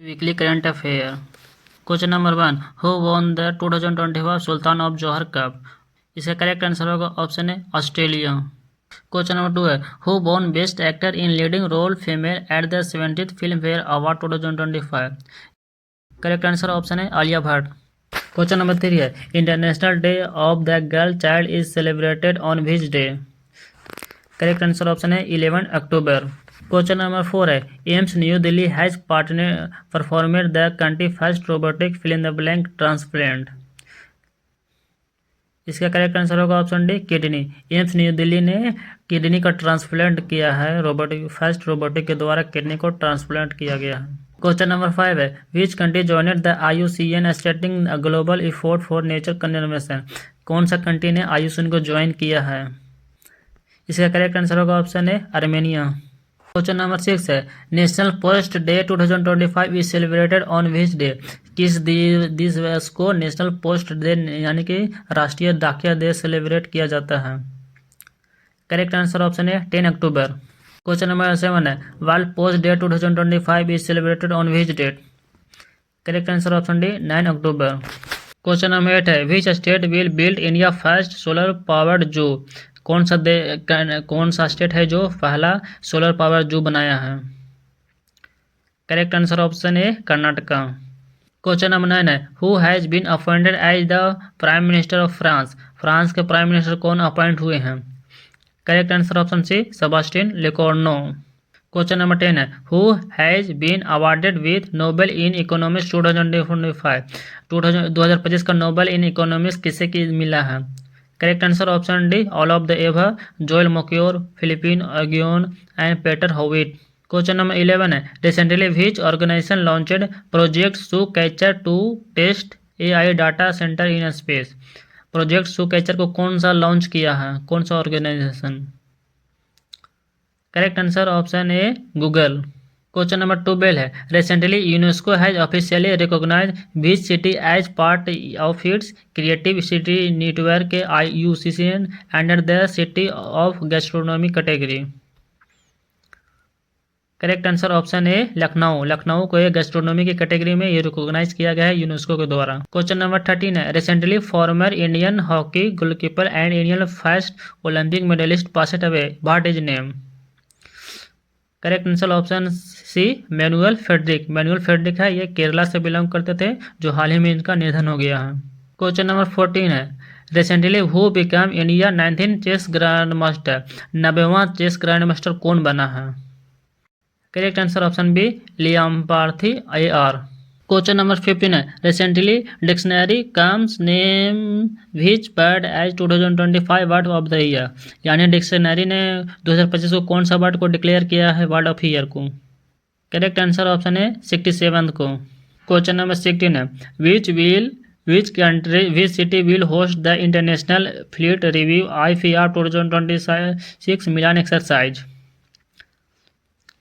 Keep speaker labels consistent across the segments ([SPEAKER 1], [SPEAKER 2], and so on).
[SPEAKER 1] Weekly current affair. Question number 1. Who won the 2025 Sultan of Johor cup? इसका correct answer होगा option A Australia. Question number 2 है who won best actor in leading role female at the 70th Filmfare award 2025? Correct answer option है Alia Bhatt. Question number 3 है international day of the girl child is celebrated on which day? Correct answer option है 11 अक्टूबर। Question number 4 है AIIMS New Delhi has परफॉर्मेड the country first robotic fill in the blank transplant. इसका correct answer होगा option D kidney. AIIMS New Delhi ने kidney का transplant किया है। First robotic के द्वारा किडनी को ट्रांसप्लांट किया गया है। क्वेश्चन नंबर 5 है which country joined the IUCN starting global effort for nature conservation? कौन सा कंट्री ने IUCN को ज्वाइन किया है? इसका करेक्ट आंसर होगा ऑप्शन ए आर्मेनिया। क्वेश्चन नंबर 6 है national post day 2025 is celebrated on which day? किस दिवस को नेशनल पोस्ट डे यानी कि राष्ट्रीय डाकिया दिवस सेलिब्रेट किया जाता है? करेक्ट आंसर ऑप्शन है 10 अक्टूबर। क्वेश्चन नंबर 7 है world post day 2025 is celebrated on which date? Correct answer option D 9 अक्टूबर। क्वेश्चन नंबर 8 है which state will build India first solar powered zoo? कौन सा स्टेट है जो पहला सोलर पावर जू बनाया है? Correct answer option A Karnataka. Question number 9 है who has been appointed as the prime minister of France? France के प्राइम मिनिस्टर कौन अपॉइंट हुए हैं? Correct answer option C Sebastien Lecornu. Question number 10 है who has been awarded with Nobel in economics 2025? 2025 का Nobel in economics किसे मिला है? Correct answer option D all of the above Joel Mokyr, Philippe अगियोन and Peter Howitt. Question number 11 है recently which organisation launched project Suncatcher to test AI data center in space? Project Suncatcher को कौन सा launch किया है? कौन सा organisation? Correct answer option A Google. Question number 12 है recently UNESCO has officially recognise which city as part of its creative city network IUCN under the city of gastronomy category? Correct answer option A Lucknow. Lucknow को gastronomy की category में ये recognise किया गया है UNESCO के द्वारा। क्वेश्चन नंबर 13 है recently former Indian hockey goalkeeper and Indian first Olympic medallist passed away, what is name? Correct answer option C Manuel Frederick. Manuel Frederick है ये केरला से बिलोंग करते थे जो हाल ही में इनका निधन हो गया है। क्वेश्चन नंबर 14 है recently who become India 19 chess grand master? 90वां चेस ग्रैंड मास्टर कौन बना है? Correct answer option B Ilamparthi AR। Question number 15 है recently dictionary comes name which word as 2025 word of the year? यानी डिक्शनरी ने 2025 को कौन सा वर्ड को डिक्लेयर किया है वर्ड ऑफ ईयर को? करेक्ट आंसर ऑप्शन है 67 को। क्वेश्चन नंबर 16 है which city will host the international fleet review IFR 2026 Milan exercise?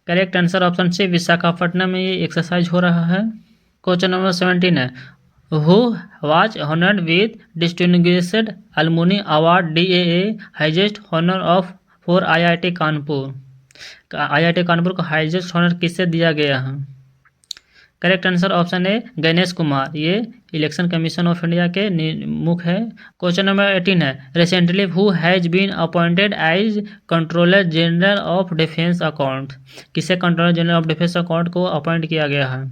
[SPEAKER 1] Correct answer option C Visakhapatnam में ये एक्सरसाइज हो रहा है। क्वेश्चन नंबर 17 है who was honoured with distinguished alumni award DAA highest honour of for IIT Kanpur? IIT Kanpur को highest honour किससे दिया गया है? Correct answer option A Ganesh Kumar. ये इलेक्शन कमीशन ऑफ इंडिया के मुख्य है। क्वेश्चन नंबर 18 है recently who has been appointed as controller general of defence account? किसे controller general of defence account को अपॉइंट किया गया है?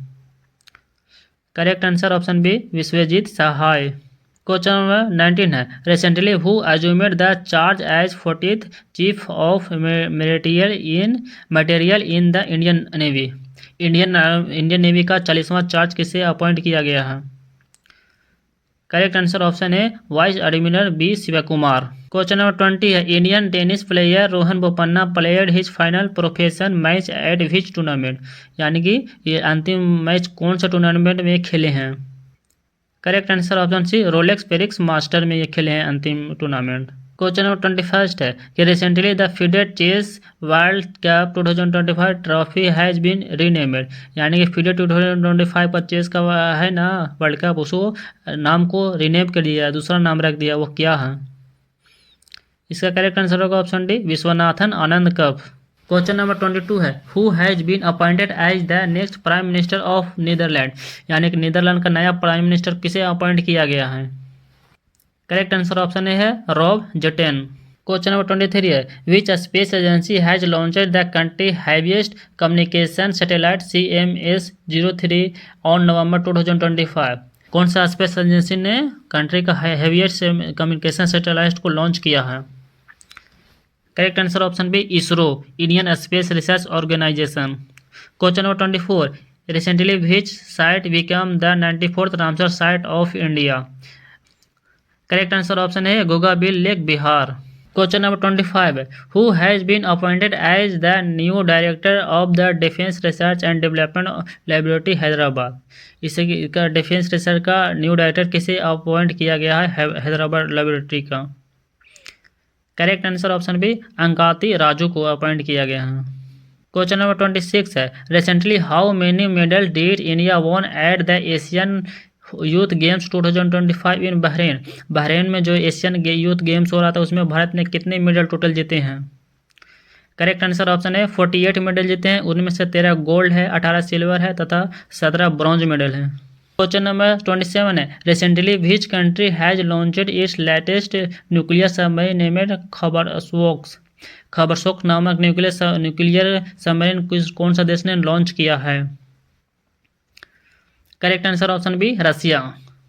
[SPEAKER 1] Correct answer option B Vishwajeet Sahay. Question number 19 है recently who assumed the charge as 40th chief of material in the Indian navy? Indian navy का 40वां charge किसे appoint किया गया है? करेक्ट आंसर ऑप्शन है vice admiral B Shivkumar. Question number 20 है Indian tennis player Rohan Bopanna played his final professional match at which tournament? यानी कि ये अंतिम मैच कौन सा टूर्नामेंट में खेले हैं? Correct answer option C Rolex Paris master में ये खेले हैं अंतिम टूर्नामेंट। क्वेश्चन नंबर 21 है कि recently the FIDE chess world cup 2025 trophy has been renamed? यानी कि FIDE 2025 पर चेस का है ना वर्ल्ड कप, उसको नाम को रीनेम कर दिया, दूसरा नाम रख दिया, वो क्या है? इसका करेक्ट आंसर होगा option D Viswanathan Anand cup. Question number 22 है, who has been appointed as the next prime minister of Netherland, यानी कि नीदरलैंड का नया प्राइम मिनिस्टर किसे अपॉइंट किया गया है? करेक्ट आंसर ऑप्शन ए है रॉब जेटेन। क्वेश्चन नंबर 23 है, which space agency has launched the country heaviest communication satellite CMS-03 on November 2025? कौन सा स्पेस एजेंसी ने कंट्री का हैवीएस्ट कम्युनिकेशन सैटेलाइट को लॉन्च किया है? Correct answer option B ISRO, Indian space research organisation. Question number 24, recently which site become the 94th Ramsar site of India? Correct answer option है Gogabil lake, Bihar. Question number 25 है, who has been appointed as the new director of the defence research and development laboratory Hyderabad? इसे का defence research का new director किसे appoint किया गया है Hyderabad laboratory का? Correct answer option B Ankati Raju को अपॉइंट किया गया है। क्वेश्चन नंबर 26 है, recently how many medal did India won at the Asian youth games 2025 in Bahrain? Bahrain में जो एशियन यूथ गेम्स हो रहा था उसमें भारत ने कितने मेडल टोटल जीते हैं? करेक्ट आंसर ऑप्शन है 48 मेडल जीते हैं, उनमें से 13 गोल्ड है, 18 सिल्वर है तथा 17 ब्रॉन्ज मेडल है। क्वेश्चन नंबर 27 है, recently which country has launched its latest nuclear submarine named Khabarovsk नामक न्यूक्लियर सबमरीन कौन सा देश ने लॉन्च किया है? करेक्ट आंसर ऑप्शन बी रसिया।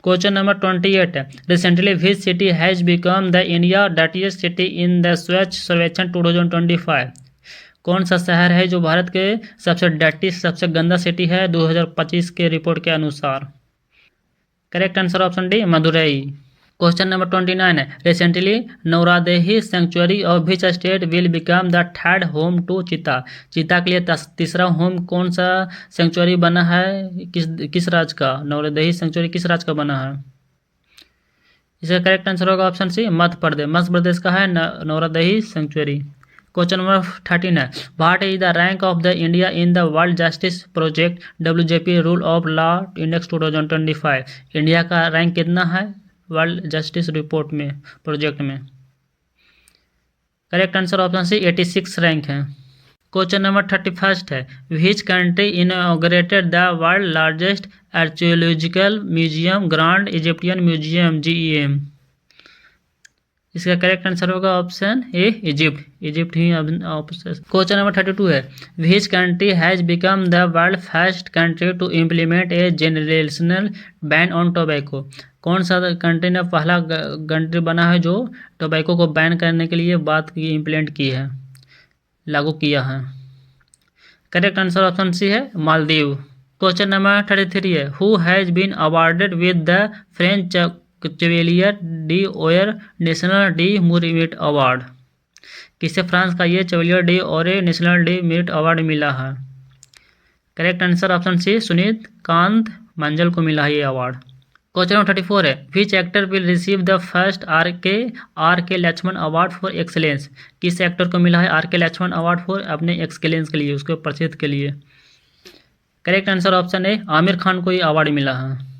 [SPEAKER 1] क्वेश्चन नंबर 28 है, recently which city has become the India dirtiest city in the स्वच्छ सर्वेक्षण 2025? कौन सा शहर है जो भारत के सबसे डर्टी सबसे गंदा सिटी है 2025 के रिपोर्ट के अनुसार? Correct answer option D Madurai. Question number 29 है, recently Nauradehi sanctuary of which state will become the third home to cheetah? चीता के लिए तीसरा होम कौन सा सेंचुरी बना है, किस राज्य का? नौरादेही सेंचुरी किस राज्य का बना है? इसका करेक्ट आंसर होगा ऑप्शन सी मध्य प्रदेश। मध्य प्रदेश का है नौरादेही सेंचुरी। क्वेश्चन नंबर 13 है, what is the rank of the India in the world justice project WJP rule of law index 2025? India का रैंक कितना है वर्ल्ड जस्टिस रिपोर्ट में प्रोजेक्ट में? Correct answer option C 86 rank है। Question number 31 है, which country inaugurated the world largest archaeological museum grand Egyptian museum GEM? इसका correct answer होगा option A Egypt ही ऑप्शन। क्वेश्चन नंबर 32 है, which country has become the world first country to implement a generational ban on tobacco? कौन सा country ने पहला country बना है जो टोबैको को बैन करने के लिए बात की इम्प्लीमेंट की है, लागू किया है? करेक्ट आंसर ऑप्शन सी है मालदीव। क्वेश्चन नंबर 33 है, who has been awarded with the French Chevalier de ओयर नेशनल डी मेरिट अवार्ड? किसे फ्रांस का ये चेवेलियर डी ओरे नेशनल डी मेरिट अवार्ड मिला है? Correct answer option C Sunil Kant Munjal को मिला है ये अवार्ड। क्वेश्चन नंबर 34 है, which actor will receive the first R K Laxman award for excellence? किस एक्टर को मिला है RK लक्ष्मण अवार्ड फॉर अपने एक्सलेंस के लिए, उसके प्रसिद्ध के लिए? करेक्ट आंसर ऑप्शन है आमिर खान को ये अवार्ड मिला है।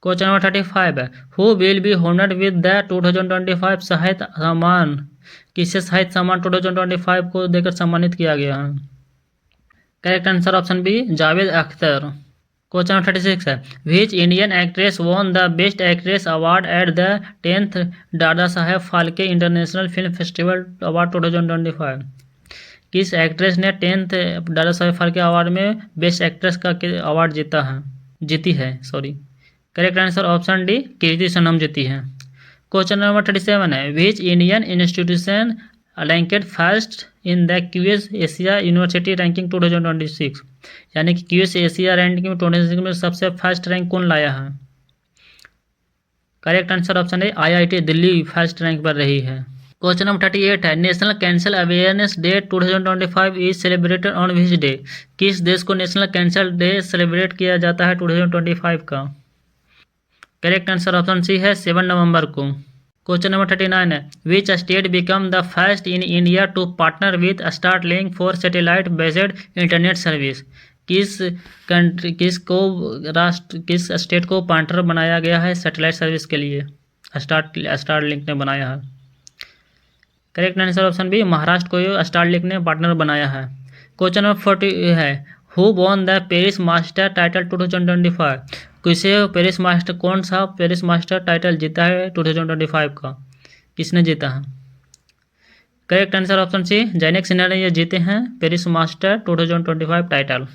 [SPEAKER 1] क्वेश्चन नंबर 35 है, who will be honoured with the 2025 Sahitya सम्मान? किसे साहित्य सम्मान 2025 को देकर सम्मानित किया गया है? Correct answer option B Javed Akhtar. Question number 36 है, which Indian actress won the best actress award at the 10th Dada Saheb Phalke international film festival award 2025? किस एक्ट्रेस ने 10th दादा साहेब फाल्के अवार्ड में बेस्ट एक्ट्रेस का अवार्ड जीती है? Correct answer option D Kriti Sanon जीती है। Question number 37 है, which Indian institution ranked first in the QS Asia university ranking 2026? यानी कि क्यूएस एशिया रैंकिंग 2026 में सबसे फर्स्ट रैंक कौन लाया है? करेक्ट आंसर ऑप्शन है IIT दिल्ली फर्स्ट रैंक पर रही है। क्वेश्चन नंबर 38 है, national cancer awareness day 2025 is celebrated on which day? किस देश को नेशनल कैंसर डे सेलिब्रेट किया जाता है 2025 का? करेक्ट आंसर ऑप्शन सी है 7 नवंबर को। क्वेश्चन नंबर 39 है, which state become the first in India to partner with Starlink for satellite based internet service? किस स्टेट को पार्टनर बनाया गया है सैटेलाइट सर्विस के लिए? स्टारलिंक ने बनाया है। Correct answer option B, Maharashtra को स्टार लीग ने पार्टनर बनाया है। क्वेश्चन नंबर 40 है, who won the Paris master title 2025? किसे पेरिस मास्टर, कौन सा पेरिस मास्टर टाइटल जीता है 2025 का, किसने जीता है? Correct answer option C, Jannik Sinner ने ये जीते हैं पेरिस मास्टर 2025 टाइटल।